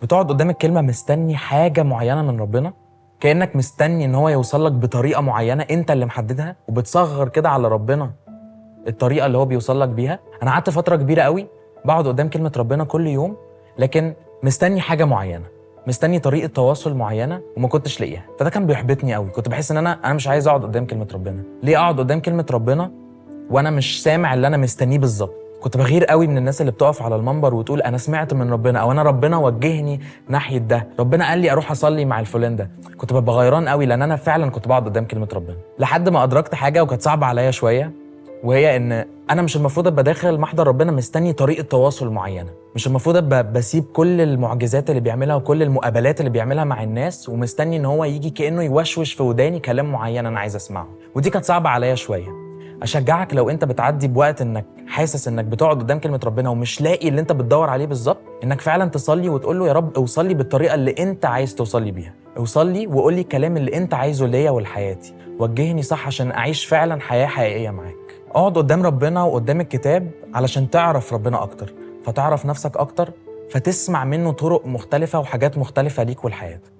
بتقعد قدام الكلمة مستني حاجة معينة من ربنا، كأنك مستني ان هو يوصلك بطريقة معينة انت اللي محددها، وبتصغر كده على ربنا الطريقة اللي هو بيوصلك بيها. انا قعدت فترة كبيرة قوي بقعد قدام كلمة ربنا كل يوم، لكن مستني حاجة معينة، مستني طريقة تواصل معينة وما كنتش لاقيها. فده كان بيحبطني قوي، كنت بحس ان انا مش عايز اقعد قدام كلمة ربنا. ليه اقعد قدام كلمة ربنا وانا مش سامع اللي انا مستنيه بالظبط؟ كنت بغير قوي من الناس اللي بتقف على المنبر وتقول انا سمعت من ربنا، او انا ربنا وجهني ناحيه ده، ربنا قال لي اروح اصلي مع الفلان ده. كنت ببقى غيران قوي لان انا فعلا كنت بقعد قدام كلمه ربنا، لحد ما ادركت حاجه وكانت صعبه عليا شويه، وهي ان انا مش المفروض ابقى داخل محضر ربنا مستني طريقه تواصل معينه. مش المفروض ابقى بسيب كل المعجزات اللي بيعملها وكل المقابلات اللي بيعملها مع الناس ومستني ان هو يجي كانه يوشوش في وداني كلام معين انا عايز اسمعه. ودي كانت صعبه عليا شويه. اشجعك لو انت بتعدي بوقت انك حاسس انك بتقعد قدام كلمه ربنا ومش لاقي اللي انت بتدور عليه بالظبط، انك فعلا تصلي وتقول له يا رب اوصل لي بالطريقه اللي انت عايز توصل لي بيها، اوصل لي وقول لي الكلام اللي انت عايزه ليا ولحياتي، وجهني صح عشان اعيش فعلا حياه حقيقيه معاك. اقعد قدام ربنا وقدام الكتاب علشان تعرف ربنا اكتر، فتعرف نفسك اكتر، فتسمع منه طرق مختلفه وحاجات مختلفه ليك ولحياتك.